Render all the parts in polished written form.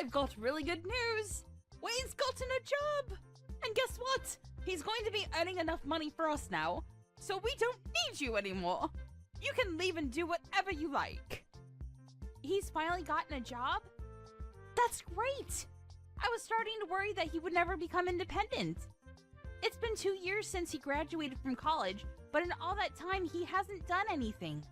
I've got really good news. Wayne's gotten a job. And guess what? He's going to be earning enough money for us now, so we don't need you anymore. You can leave and do whatever you like. He's finally gotten a job? That's great. I was starting to worry that he would never become independent. It's been 2 years since he graduated from college, but in all that time, he hasn't done anything.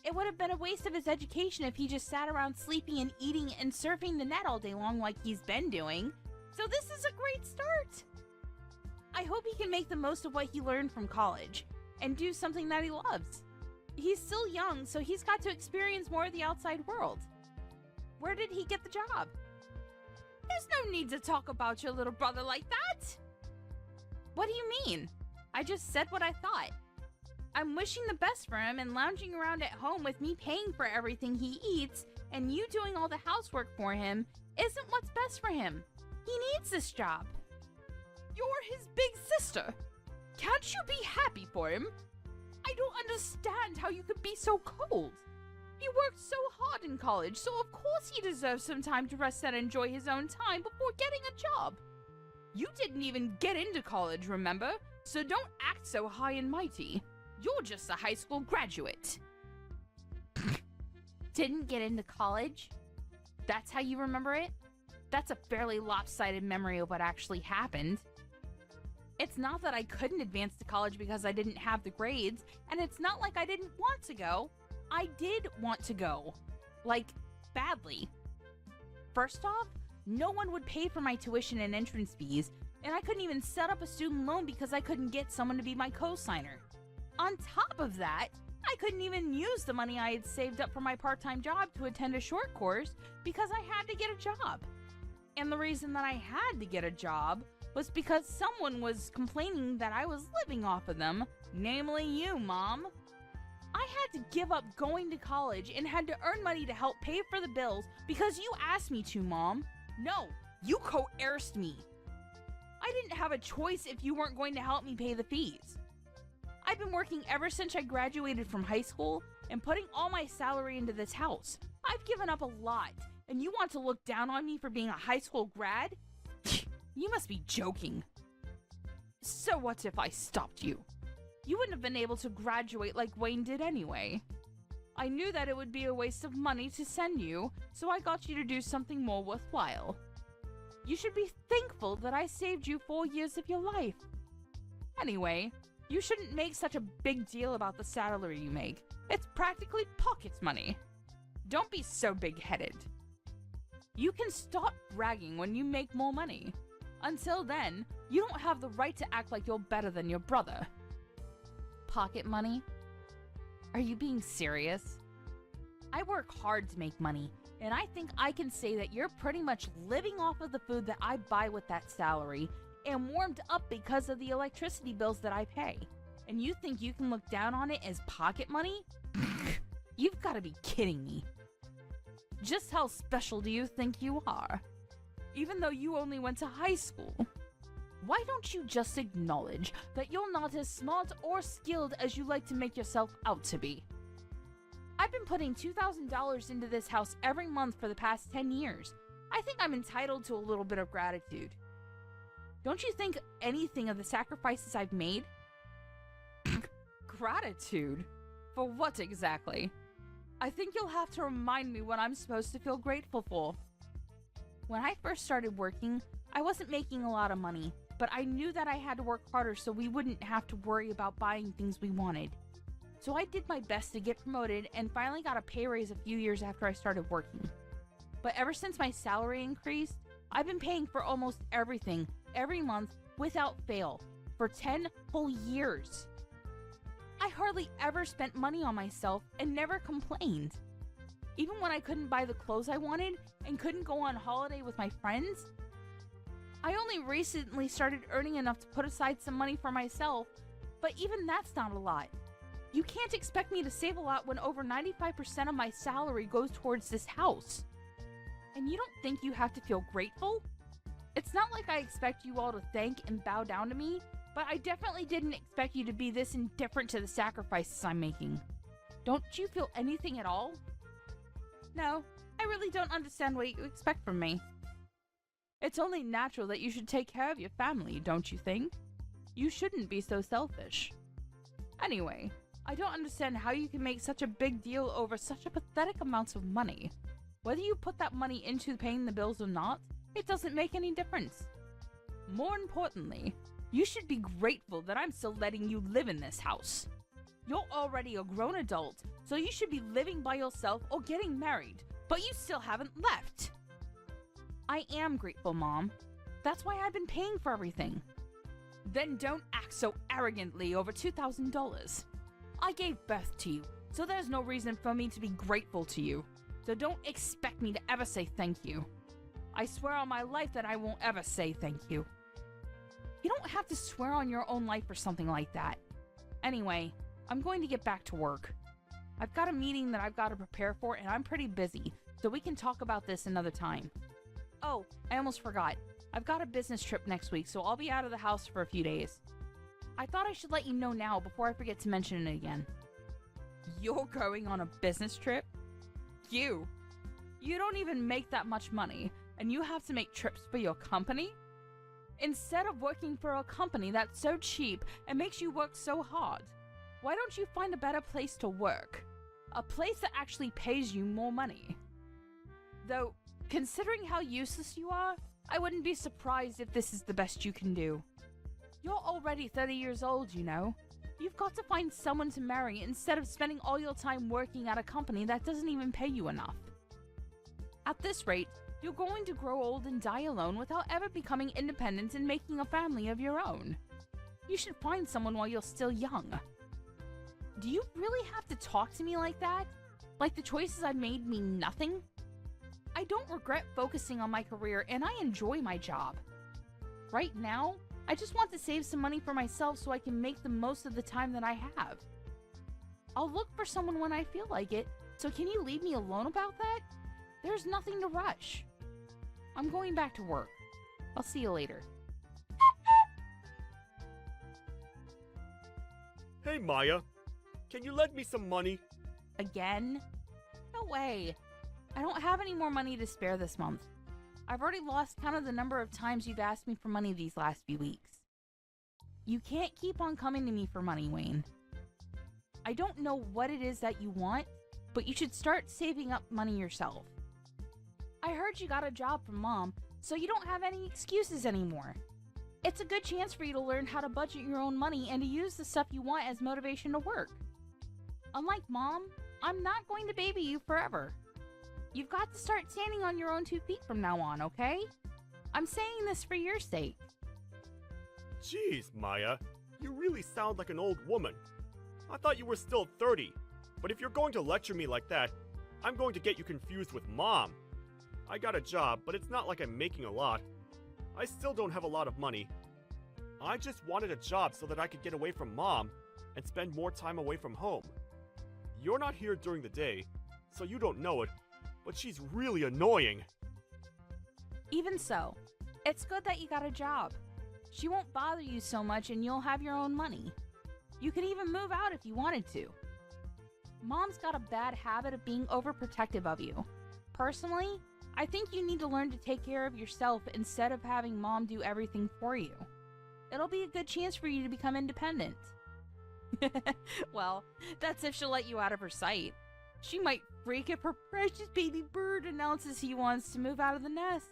It would have been a waste of his education if he just sat around sleeping and eating and surfing the net all day long like he's been doing. So this is a great start. I hope he can make the most of what he learned from college and do something that he loves. He's still young, so he's got to experience more of the outside world. Where did he get the job? There's no need to talk about your little brother like that. What do you mean? I just said what I thought. I'm wishing the best for him, and lounging around at home with me paying for everything he eats and you doing all the housework for him isn't what's best for him. He needs this job. You're his big sister. Can't you be happy for him? I don't understand how you could be so cold. He worked so hard in college, so of course he deserves some time to rest and enjoy his own time before getting a job. You didn't even get into college, remember? So don't act so high and mighty. You're just a high school graduate. Didn't get into college? That's how you remember it? That's a fairly lopsided memory of what actually happened. It's not that I couldn't advance to college because I didn't have the grades, and it's not like I didn't want to go. I did want to go. Like, badly. First off, no one would pay for my tuition and entrance fees, and I couldn't even set up a student loan because I couldn't get someone to be my co-signer. On top of that, I couldn't even use the money I had saved up for my part-time job to attend a short course because I had to get a job. And the reason that I had to get a job was because someone was complaining that I was living off of them, namely you, Mom. I had to give up going to college and had to earn money to help pay for the bills because you asked me to, Mom. No, you coerced me. I didn't have a choice if you weren't going to help me pay the fees. I've been working ever since I graduated from high school and putting all my salary into this house. I've given up a lot, and you want to look down on me for being a high school grad? You must be joking. So what if I stopped you? You wouldn't have been able to graduate like Wayne did anyway. I knew that it would be a waste of money to send you, so I got you to do something more worthwhile. You should be thankful that I saved you 4 years of your life. Anyway, you shouldn't make such a big deal about the salary you make. It's practically pocket money. Don't be so big-headed. You can stop bragging when you make more money. Until then, you don't have the right to act like you're better than your brother. Pocket money? Are you being serious? I work hard to make money, and I think I can say that you're pretty much living off of the food that I buy with that salary and warmed up because of the electricity bills that I pay. And you think you can look down on it as pocket money? You've got to be kidding me. Just how special do you think you are? Even though you only went to high school. Why don't you just acknowledge that you're not as smart or skilled as you like to make yourself out to be? I've been putting $2,000 into this house every month for the past 10 years. I think I'm entitled to a little bit of gratitude. Don't you think anything of the sacrifices I've made? Gratitude? For what exactly? I think you'll have to remind me what I'm supposed to feel grateful for. When I first started working, I wasn't making a lot of money, but I knew that I had to work harder so we wouldn't have to worry about buying things we wanted. So I did my best to get promoted and finally got a pay raise a few years after I started working. But ever since my salary increased, I've been paying for almost everything, every month, without fail, for 10 whole years. I hardly ever spent money on myself and never complained. Even when I couldn't buy the clothes I wanted and couldn't go on holiday with my friends. I only recently started earning enough to put aside some money for myself, but even that's not a lot. You can't expect me to save a lot when over 95% of my salary goes towards this house. And you don't think you have to feel grateful? It's not like I expect you all to thank and bow down to me, but I definitely didn't expect you to be this indifferent to the sacrifices I'm making. Don't you feel anything at all? No, I really don't understand what you expect from me. It's only natural that you should take care of your family, don't you think? You shouldn't be so selfish. Anyway, I don't understand how you can make such a big deal over such a pathetic amount of money. Whether you put that money into paying the bills or not, it doesn't make any difference. More importantly, you should be grateful that I'm still letting you live in this house. You're already a grown adult, so you should be living by yourself or getting married, but you still haven't left. I am grateful, Mom. That's why I've been paying for everything. Then don't act so arrogantly over $2,000. I gave birth to you, so there's no reason for me to be grateful to you. So don't expect me to ever say thank you. I swear on my life that I won't ever say thank you. You don't have to swear on your own life or something like that. Anyway, I'm going to get back to work. I've got a meeting that I've got to prepare for, and I'm pretty busy, so we can talk about this another time. Oh, I almost forgot. I've got a business trip next week, so I'll be out of the house for a few days. I thought I should let you know now before I forget to mention it again. You're going on a business trip? You don't even make that much money, and you have to make trips for your company? Instead of working for a company that's so cheap and makes you work so hard, why don't you find a better place to work? A place that actually pays you more money. Though, considering how useless you are, I wouldn't be surprised if this is the best you can do. You're already 30 years old, you know. You've got to find someone to marry instead of spending all your time working at a company that doesn't even pay you enough. At this rate, you're going to grow old and die alone without ever becoming independent and making a family of your own. You should find someone while you're still young. Do you really have to talk to me like that? Like the choices I've made mean nothing? I don't regret focusing on my career, and I enjoy my job. Right now, I just want to save some money for myself so I can make the most of the time that I have. I'll look for someone when I feel like it, so can you leave me alone about that? There's nothing to rush. I'm going back to work. I'll see you later. Hey, Maya. Can you lend me some money? Again? No way. I don't have any more money to spare this month. I've already lost count of the number of times you've asked me for money these last few weeks. You can't keep on coming to me for money, Wayne. I don't know what it is that you want, but you should start saving up money yourself. I heard you got a job from Mom, so you don't have any excuses anymore. It's a good chance for you to learn how to budget your own money and to use the stuff you want as motivation to work. Unlike Mom, I'm not going to baby you forever. You've got to start standing on your own 2 feet from now on, okay? I'm saying this for your sake. Jeez, Maya. You really sound like an old woman. I thought you were still 30. But if you're going to lecture me like that, I'm going to get you confused with Mom. I got a job, but it's not like I'm making a lot. I still don't have a lot of money. I just wanted a job so that I could get away from Mom and spend more time away from home. You're not here during the day, so you don't know it, but she's really annoying. Even so, it's good that you got a job. She won't bother you so much and you'll have your own money. You can even move out if you wanted to. Mom's got a bad habit of being overprotective of you. Personally, I think you need to learn to take care of yourself instead of having Mom do everything for you. It'll be a good chance for you to become independent. Well, that's if she'll let you out of her sight. She might freak if her precious baby bird announces he wants to move out of the nest.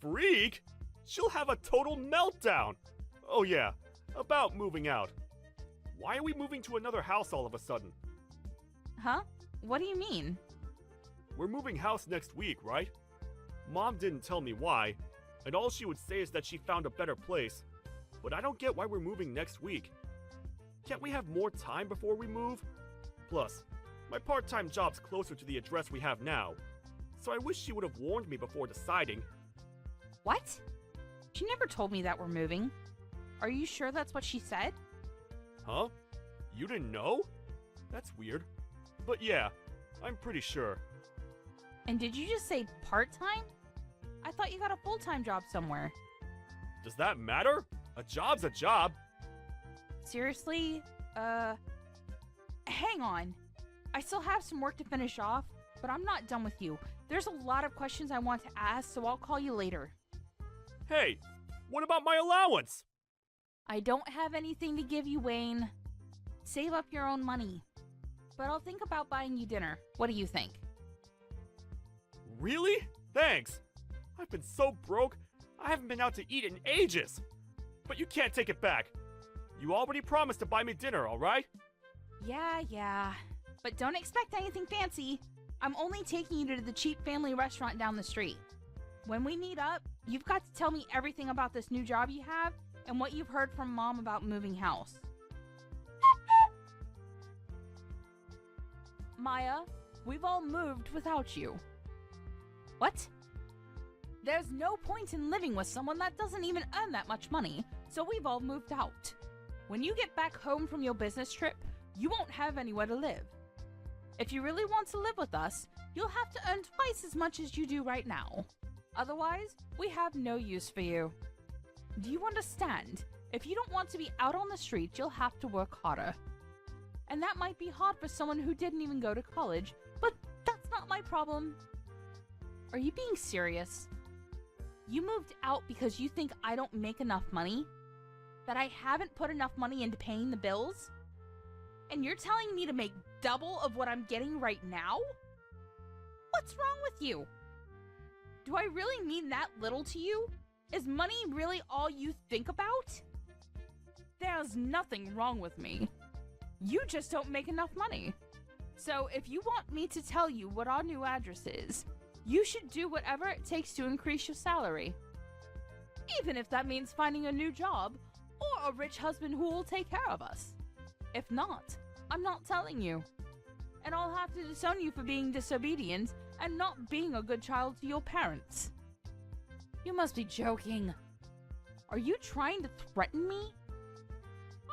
Freak? She'll have a total meltdown. Oh yeah, about moving out. Why are we moving to another house all of a sudden? Huh? What do you mean? We're moving house next week, right? Mom didn't tell me why, and all she would say is that she found a better place. But I don't get why we're moving next week. Can't we have more time before we move? Plus, my part-time job's closer to the address we have now, so I wish she would have warned me before deciding. What? She never told me that we're moving. Are you sure that's what she said? Huh? You didn't know? That's weird. But yeah, I'm pretty sure. And did you just say part-time? I thought you got a full-time job somewhere. Does that matter? A job's a job. Seriously? Hang on. I still have some work to finish off, but I'm not done with you. There's a lot of questions I want to ask, so I'll call you later. Hey, what about my allowance? I don't have anything to give you, Wayne. Save up your own money. But I'll think about buying you dinner. What do you think? Really? Thanks. I've been so broke, I haven't been out to eat in ages. But you can't take it back. You already promised to buy me dinner, alright? Yeah. But don't expect anything fancy. I'm only taking you to the cheap family restaurant down the street. When we meet up, you've got to tell me everything about this new job you have and what you've heard from Mom about moving house. Maya, we've all moved without you. What? There's no point in living with someone that doesn't even earn that much money, so we've all moved out. When you get back home from your business trip, you won't have anywhere to live. If you really want to live with us, you'll have to earn twice as much as you do right now. Otherwise, we have no use for you. Do you understand? If you don't want to be out on the street, you'll have to work harder. And that might be hard for someone who didn't even go to college, but that's not my problem. Are you being serious? You moved out because you think I don't make enough money? That I haven't put enough money into paying the bills? And you're telling me to make double of what I'm getting right now? What's wrong with you? Do I really mean that little to you? Is money really all you think about? There's nothing wrong with me. You just don't make enough money. So if you want me to tell you what our new address is, you should do whatever it takes to increase your salary. Even if that means finding a new job or a rich husband who will take care of us. If not, I'm not telling you. And I'll have to disown you for being disobedient and not being a good child to your parents. You must be joking. Are you trying to threaten me?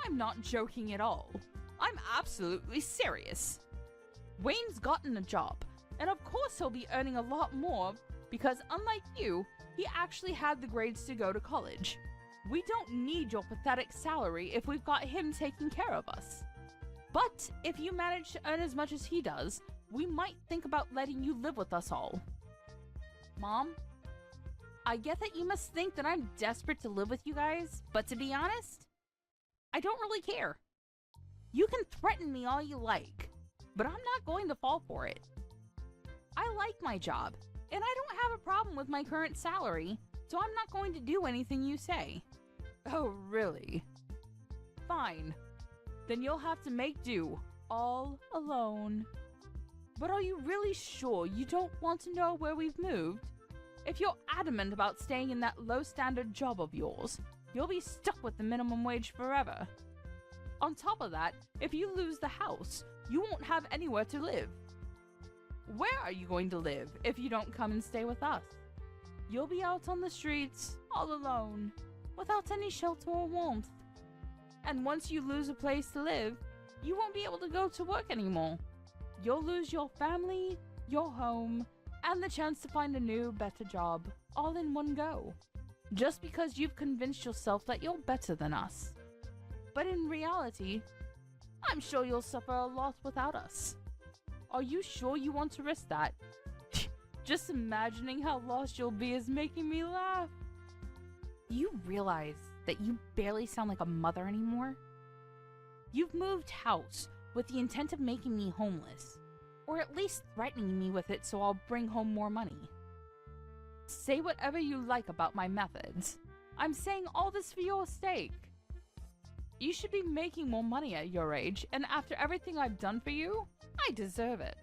I'm not joking at all. I'm absolutely serious. Wayne's gotten a job, and of course he'll be earning a lot more because unlike you, he actually had the grades to go to college. We don't need your pathetic salary if we've got him taking care of us. But if you manage to earn as much as he does, we might think about letting you live with us all. Mom, I get that you must think that I'm desperate to live with you guys, but to be honest, I don't really care. You can threaten me all you like, but I'm not going to fall for it. I like my job, and I don't have a problem with my current salary, so I'm not going to do anything you say. Oh, really? Fine. Then you'll have to make do, all alone. But are you really sure you don't want to know where we've moved? If you're adamant about staying in that low-standard job of yours, you'll be stuck with the minimum wage forever. On top of that, if you lose the house, you won't have anywhere to live. Where are you going to live if you don't come and stay with us? You'll be out on the streets, all alone, without any shelter or warmth. And once you lose a place to live, you won't be able to go to work anymore. You'll lose your family, your home, and the chance to find a new, better job, all in one go. Just because you've convinced yourself that you're better than us. But in reality, I'm sure you'll suffer a lot without us. Are you sure you want to risk that? Just imagining how lost you'll be is making me laugh. Do you realize that you barely sound like a mother anymore? You've moved house with the intent of making me homeless, or at least threatening me with it so I'll bring home more money. Say whatever you like about my methods. I'm saying all this for your sake. You should be making more money at your age, and after everything I've done for you, I deserve it.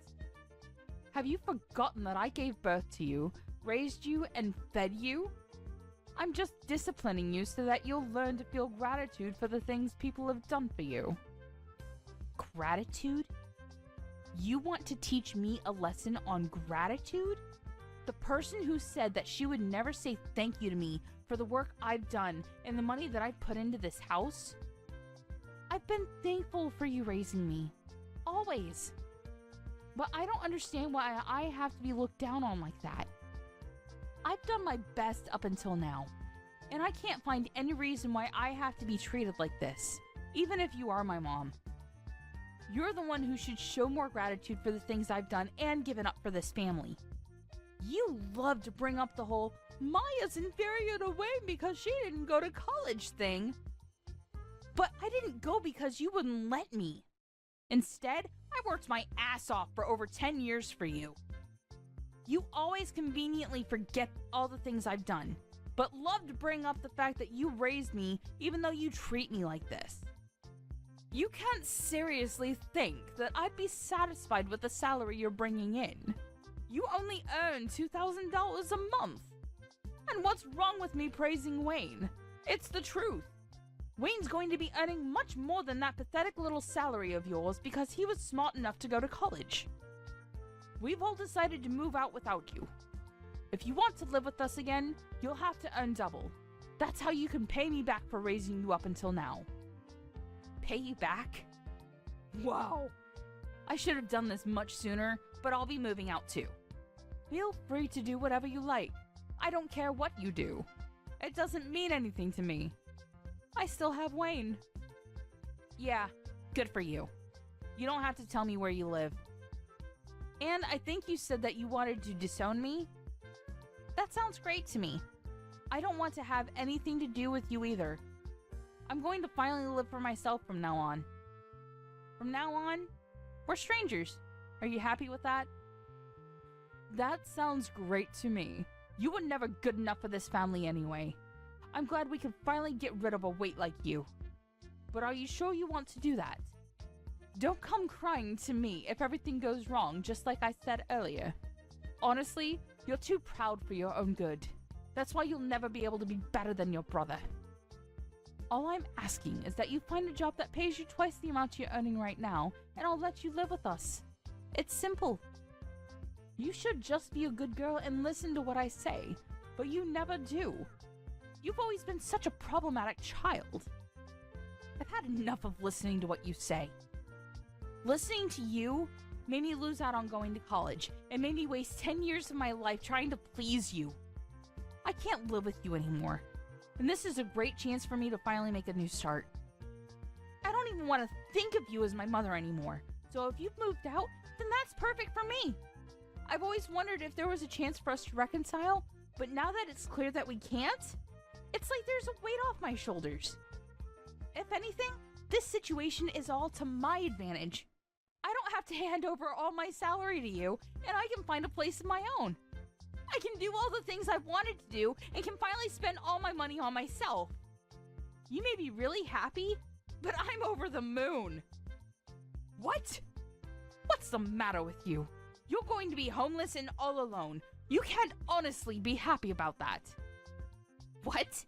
Have you forgotten that I gave birth to you, raised you, and fed you? I'm just disciplining you so that you'll learn to feel gratitude for the things people have done for you. Gratitude? You want to teach me a lesson on gratitude? The person who said that she would never say thank you to me for the work I've done and the money that I've put into this house? I've been thankful for you raising me. Always. But I don't understand why I have to be looked down on like that. I've done my best up until now, and I can't find any reason why I have to be treated like this, even if you are my mom. You're the one who should show more gratitude for the things I've done and given up for this family. You love to bring up the whole Maya's inferior to Wayne because she didn't go to college thing. But I didn't go because you wouldn't let me. Instead, I worked my ass off for over 10 years for you. You always conveniently forget all the things I've done, but love to bring up the fact that you raised me even though you treat me like this. You can't seriously think that I'd be satisfied with the salary you're bringing in. You only earn $2,000 a month. And what's wrong with me praising Wayne? It's the truth. Wayne's going to be earning much more than that pathetic little salary of yours because he was smart enough to go to college. We've all decided to move out without you. If you want to live with us again, you'll have to earn double. That's how you can pay me back for raising you up until now. Pay you back? Wow. I should have done this much sooner, but I'll be moving out too. Feel free to do whatever you like. I don't care what you do. It doesn't mean anything to me. I still have Wayne. Yeah, good for you. You don't have to tell me where you live. And I think you said that you wanted to disown me? That sounds great to me. I don't want to have anything to do with you either. I'm going to finally live for myself from now on. From now on, we're strangers. Are you happy with that? That sounds great to me. You were never good enough for this family anyway. I'm glad we can finally get rid of a weight like you. But are you sure you want to do that? Don't come crying to me if everything goes wrong, just like I said earlier. Honestly, you're too proud for your own good. That's why you'll never be able to be better than your brother. All I'm asking is that you find a job that pays you twice the amount you're earning right now, and I'll let you live with us. It's simple. You should just be a good girl and listen to what I say, but you never do. You've always been such a problematic child. I've had enough of listening to what you say. Listening to you made me lose out on going to college and made me waste 10 years of my life trying to please you. I can't live with you anymore, and this is a great chance for me to finally make a new start. I don't even want to think of you as my mother anymore, so if you've moved out, then that's perfect for me. I've always wondered if there was a chance for us to reconcile, but now that it's clear that we can't, it's like there's a weight off my shoulders. If anything, this situation is all to my advantage. I don't have to hand over all my salary to you, and I can find a place of my own. I can do all the things I've wanted to do and can finally spend all my money on myself. You may be really happy, but I'm over the moon. What? What's the matter with you? You're going to be homeless and all alone. You can't honestly be happy about that. What?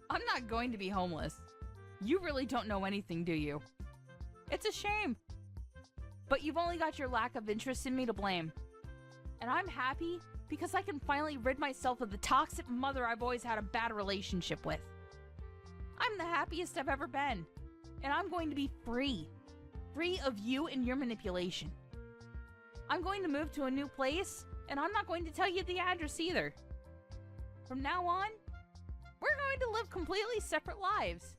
I'm not going to be homeless. You really don't know anything, do you? It's a shame. But you've only got your lack of interest in me to blame. And I'm happy because I can finally rid myself of the toxic mother I've always had a bad relationship with. I'm the happiest I've ever been. And I'm going to be free. Free of you and your manipulation. I'm going to move to a new place, and I'm not going to tell you the address either. From now on, we're going to live completely separate lives.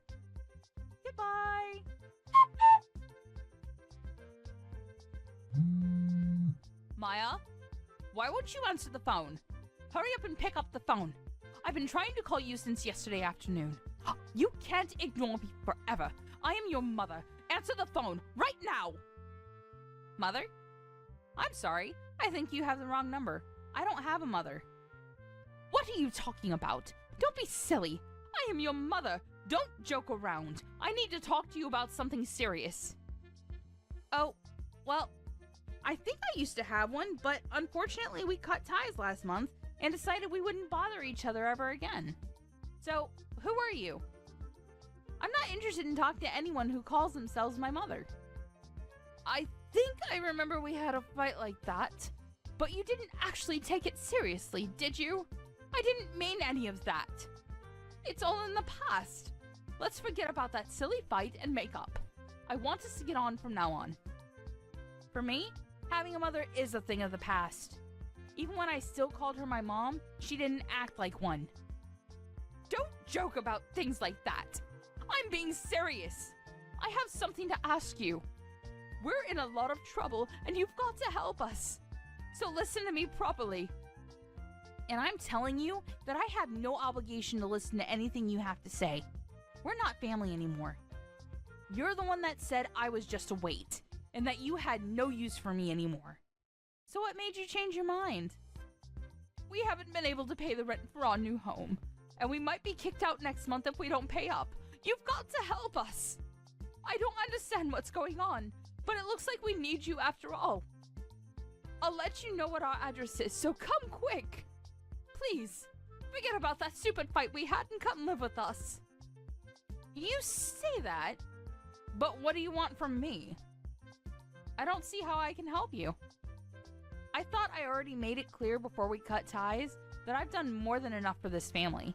Goodbye. Maya, why won't you answer the phone? Hurry up and pick up the phone. I've been trying to call you since yesterday afternoon. You can't ignore me forever. I am your mother. Answer the phone right now. Mother? I'm sorry. I think you have the wrong number. I don't have a mother. What are you talking about? Don't be silly. I am your mother. Don't joke around. I need to talk to you about something serious. Oh, well, I think I used to have one, but unfortunately we cut ties last month and decided we wouldn't bother each other ever again. So, who are you? I'm not interested in talking to anyone who calls themselves my mother. I think I remember we had a fight like that, but you didn't actually take it seriously, did you? I didn't mean any of that. It's all in the past. Let's forget about that silly fight and make up. I want us to get on from now on. For me, having a mother is a thing of the past. Even when I still called her my mom, she didn't act like one. Don't joke about things like that. I'm being serious. I have something to ask you. We're in a lot of trouble and you've got to help us. So listen to me properly. And I'm telling you that I have no obligation to listen to anything you have to say. We're not family anymore. You're the one that said I was just a weight, and that you had no use for me anymore. So what made you change your mind? We haven't been able to pay the rent for our new home, and we might be kicked out next month if we don't pay up. You've got to help us. I don't understand what's going on, but it looks like we need you after all. I'll let you know what our address is, so come quick. Please, forget about that stupid fight we had and come live with us. You say that, but what do you want from me? I don't see how I can help you. I thought I already made it clear before we cut ties that I've done more than enough for this family.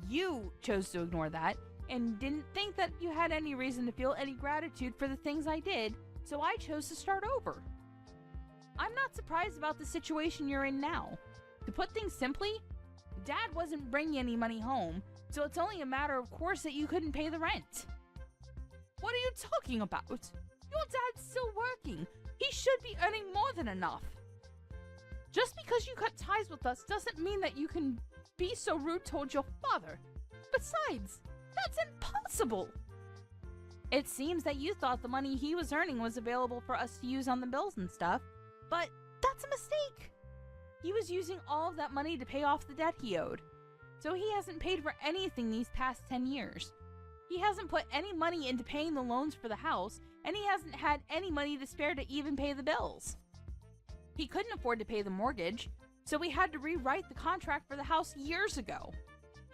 You chose to ignore that and didn't think that you had any reason to feel any gratitude for the things I did, so I chose to start over. I'm not surprised about the situation you're in now. To put things simply, Dad wasn't bringing any money home, so it's only a matter of course that you couldn't pay the rent. What are you talking about? Your dad's still working. He should be earning more than enough. Just because you cut ties with us doesn't mean that you can be so rude towards your father. Besides, that's impossible. It seems that you thought the money he was earning was available for us to use on the bills and stuff, but that's a mistake. He was using all of that money to pay off the debt he owed, so he hasn't paid for anything these past 10 years. He hasn't put any money into paying the loans for the house, and he hasn't had any money to spare to even pay the bills. He couldn't afford to pay the mortgage, so we had to rewrite the contract for the house years ago.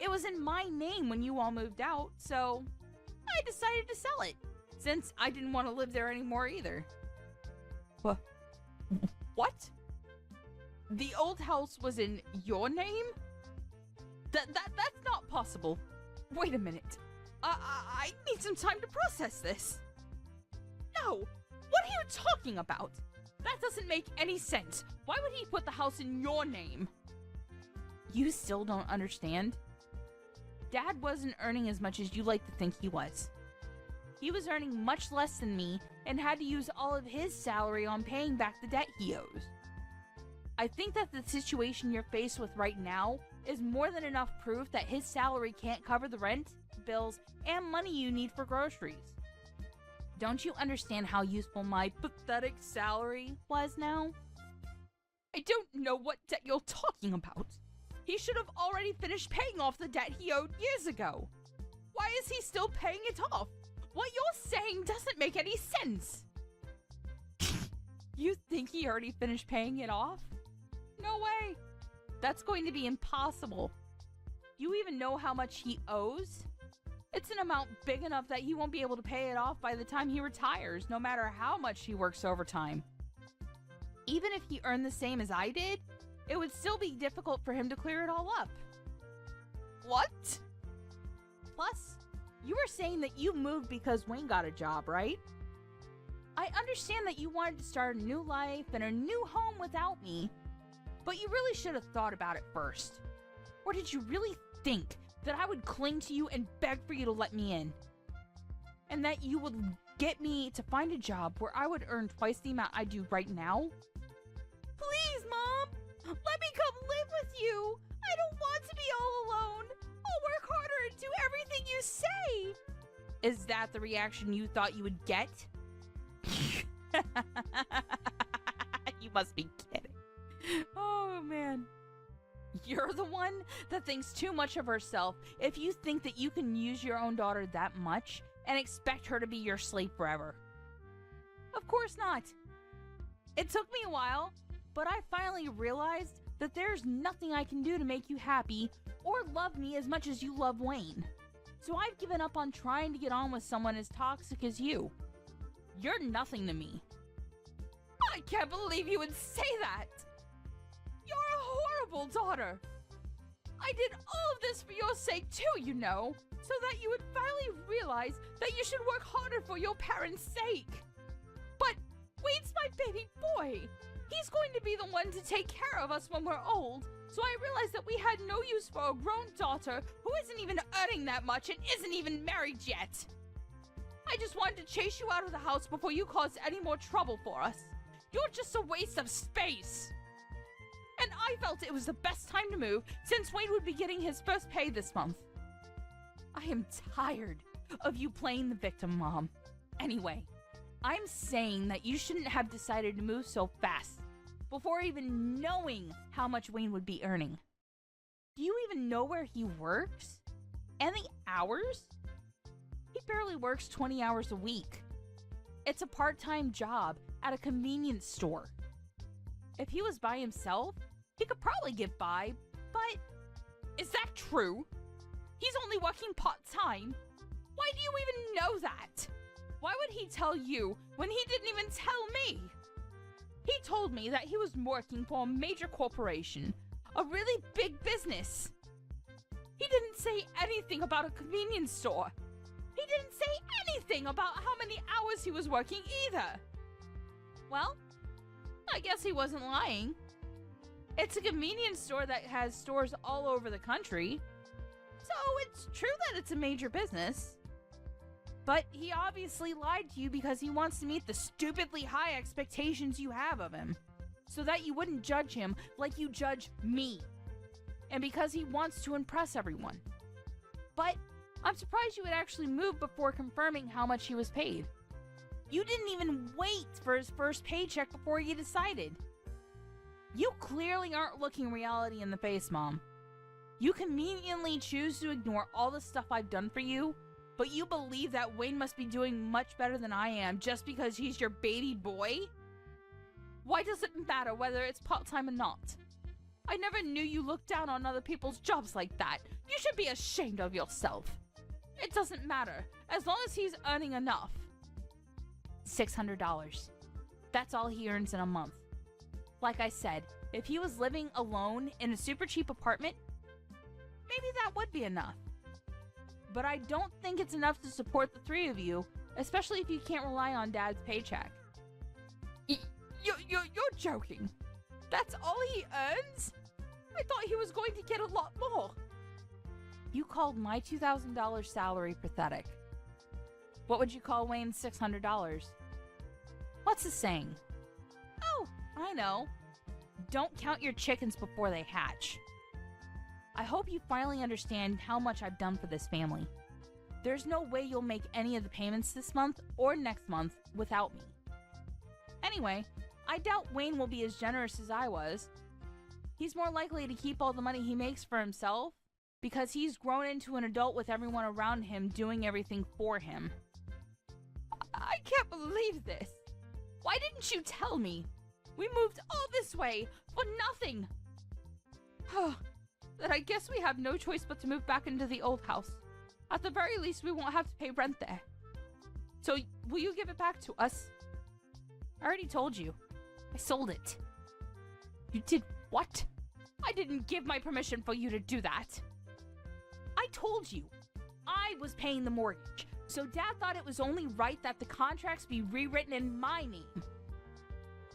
It was in my name when you all moved out, so I decided to sell it, since I didn't want to live there anymore either. What? The old house was in your name? That's not possible. Wait a minute. I need some time to process this. No! What are you talking about? That doesn't make any sense. Why would he put the house in your name? You still don't understand? Dad wasn't earning as much as you like to think he was. He was earning much less than me and had to use all of his salary on paying back the debt he owes. I think that the situation you're faced with right now is more than enough proof that his salary can't cover the rent, bills, and money you need for groceries. Don't you understand how useful my pathetic salary was now? I don't know what debt you're talking about. He should have already finished paying off the debt he owed years ago. Why is he still paying it off? What you're saying doesn't make any sense. You think he already finished paying it off? No way. That's going to be impossible. You even know how much he owes? It's an amount big enough that he won't be able to pay it off by the time he retires, no matter how much he works overtime. Even if he earned the same as I did, it would still be difficult for him to clear it all up. What? Plus, you were saying that you moved because Wayne got a job, right? I understand that you wanted to start a new life and a new home without me, but you really should have thought about it first. Or did you really think that I would cling to you and beg for you to let me in? And that you would get me to find a job where I would earn twice the amount I do right now? Please, Mom! Let me come live with you! I don't want to be all alone! I'll work harder and do everything you say! Is that the reaction you thought you would get? You must be kidding. Oh, man. You're the one that thinks too much of herself if you think that you can use your own daughter that much and expect her to be your slave forever. Of course not. It took me a while, but I finally realized that there's nothing I can do to make you happy or love me as much as you love Wayne. So I've given up on trying to get on with someone as toxic as you. You're nothing to me. I can't believe you would say that! You're a horrible daughter! I did all of this for your sake too, you know, so that you would finally realize that you should work harder for your parents' sake. But Wayne's my baby boy! He's going to be the one to take care of us when we're old, so I realized that we had no use for a grown daughter who isn't even earning that much and isn't even married yet. I just wanted to chase you out of the house before you caused any more trouble for us. You're just a waste of space. And I felt it was the best time to move since Wayne would be getting his first pay this month. I am tired of you playing the victim, Mom. Anyway, I'm saying that you shouldn't have decided to move so fast before even knowing how much Wayne would be earning. Do you even know where he works? And the hours? He barely works 20 hours a week. It's a part-time job at a convenience store. If he was by himself, he could probably get by, but is that true? He's only working part-time. Why do you even know that? Why would he tell you when he didn't even tell me? He told me that he was working for a major corporation, a really big business. He didn't say anything about a convenience store. He didn't say anything about how many hours he was working either. Well, I guess he wasn't lying. It's a convenience store that has stores all over the country, so it's true that it's a major business. But he obviously lied to you because he wants to meet the stupidly high expectations you have of him, so that you wouldn't judge him like you judge me, and because he wants to impress everyone. But I'm surprised you would actually move before confirming how much he was paid. You didn't even wait for his first paycheck before you decided. You clearly aren't looking reality in the face, Mom. You conveniently choose to ignore all the stuff I've done for you, but you believe that Wayne must be doing much better than I am just because he's your baby boy? Why does it matter whether it's part-time or not? I never knew you looked down on other people's jobs like that. You should be ashamed of yourself. It doesn't matter, as long as he's earning enough. $600. That's all he earns in a month. Like I said, if he was living alone in a super cheap apartment, maybe that would be enough. But I don't think it's enough to support the three of you, especially if you can't rely on Dad's paycheck. You're joking. That's all he earns? I thought he was going to get a lot more. You called my $2,000 salary pathetic. What would you call Wayne's $600? What's the saying? Oh, I know. Don't count your chickens before they hatch. I hope you finally understand how much I've done for this family. There's no way you'll make any of the payments this month or next month without me. Anyway, I doubt Wayne will be as generous as I was. He's more likely to keep all the money he makes for himself because he's grown into an adult with everyone around him doing everything for him. I can't believe this. Why didn't you tell me? We moved all this way for nothing. Then I guess we have no choice but to move back into the old house. At the very least, we won't have to pay rent there. So, will you give it back to us? I already told you. I sold it. You did what? I didn't give my permission for you to do that. I told you. I was paying the mortgage, so Dad thought it was only right that the contracts be rewritten in my name.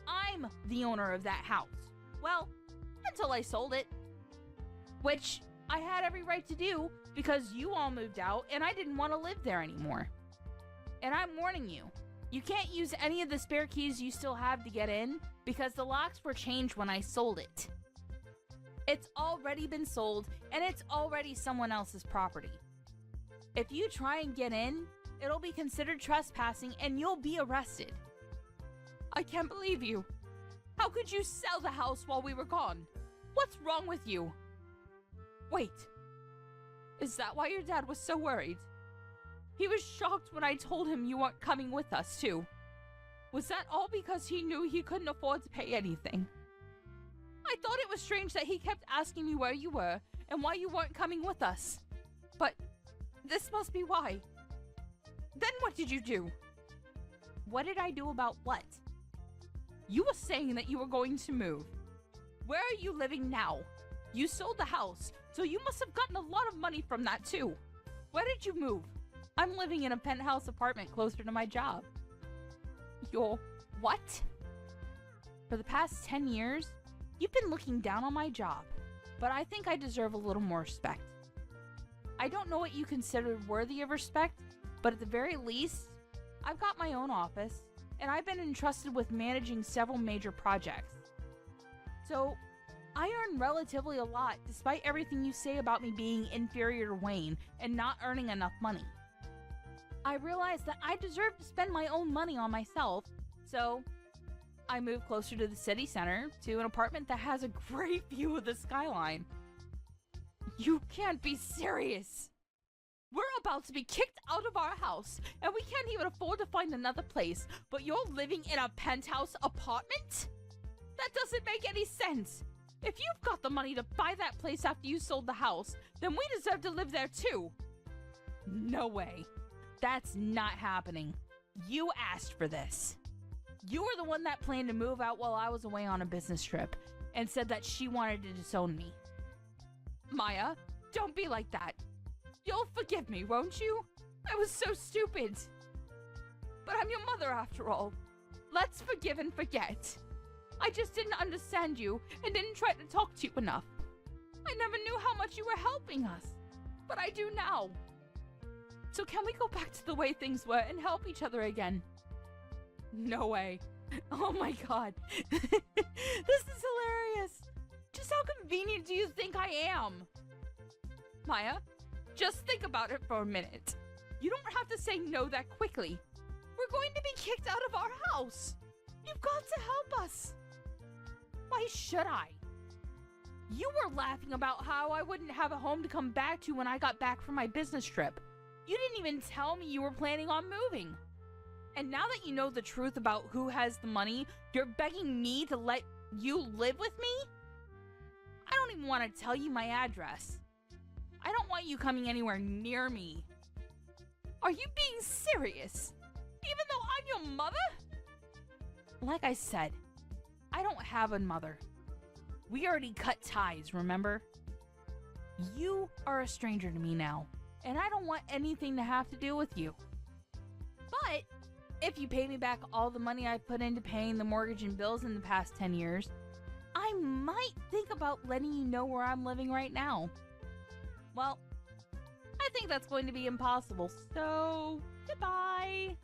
I'm the owner of that house. Well, until I sold it. Which I had every right to do because you all moved out and I didn't want to live there anymore. And I'm warning you, you can't use any of the spare keys you still have to get in because the locks were changed when I sold it. It's already been sold and it's already someone else's property. If you try and get in, it'll be considered trespassing and you'll be arrested. I can't believe you. How could you sell the house while we were gone? What's wrong with you? Wait, is that why your dad was so worried? He was shocked when I told him you weren't coming with us, too. Was that all because he knew he couldn't afford to pay anything? I thought it was strange that he kept asking me where you were and why you weren't coming with us. But this must be why. Then what did you do? What did I do about what? You were saying that you were going to move. Where are you living now? You sold the house, so you must have gotten a lot of money from that too. Where did you move? I'm living in a penthouse apartment closer to my job. Your what? For the past 10 years, you've been looking down on my job, but I think I deserve a little more respect. I don't know what you considered worthy of respect, but at the very least, I've got my own office, and I've been entrusted with managing several major projects. So, I earn relatively a lot, despite everything you say about me being inferior to Wayne and not earning enough money. I realized that I deserve to spend my own money on myself, so I moved closer to the city center to an apartment that has a great view of the skyline. You can't be serious! We're about to be kicked out of our house, and we can't even afford to find another place, but you're living in a penthouse apartment? That doesn't make any sense! If you've got the money to buy that place after you sold the house, then we deserve to live there too! No way. That's not happening. You asked for this. You were the one that planned to move out while I was away on a business trip, and said that she wanted to disown me. Maya, don't be like that. You'll forgive me, won't you? I was so stupid. But I'm your mother after all. Let's forgive and forget. I just didn't understand you and didn't try to talk to you enough. I never knew how much you were helping us, but I do now. So can we go back to the way things were and help each other again? No way. Oh my god. This is hilarious. Just how convenient do you think I am? Maya, just think about it for a minute. You don't have to say no that quickly. We're going to be kicked out of our house. You've got to help us. Why should I? You were laughing about how I wouldn't have a home to come back to when I got back from my business trip. You didn't even tell me you were planning on moving. And now that you know the truth about who has the money, you're begging me to let you live with me? I don't even want to tell you my address. I don't want you coming anywhere near me. Are you being serious? Even though I'm your mother? Like I said, I don't have a mother. We already cut ties, remember? You are a stranger to me now, and I don't want anything to have to do with you. But if you pay me back all the money I've put into paying the mortgage and bills in the past 10 years, I might think about letting you know where I'm living right now. Well, I think that's going to be impossible, so goodbye.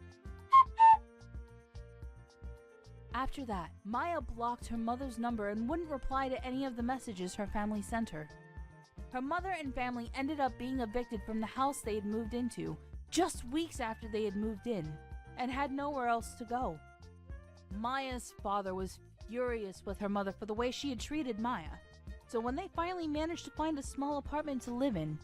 After that, Maya blocked her mother's number and wouldn't reply to any of the messages her family sent her. Her mother and family ended up being evicted from the house they had moved into just weeks after they had moved in and had nowhere else to go. Maya's father was furious with her mother for the way she had treated Maya, so when they finally managed to find a small apartment to live in,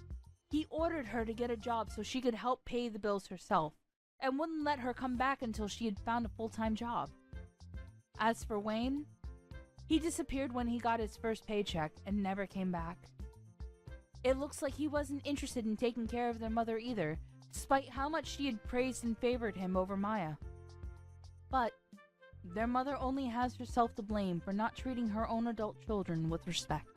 he ordered her to get a job so she could help pay the bills herself and wouldn't let her come back until she had found a full-time job. As for Wayne, he disappeared when he got his first paycheck and never came back. It looks like he wasn't interested in taking care of their mother either, despite how much she had praised and favored him over Maya. But their mother only has herself to blame for not treating her own adult children with respect.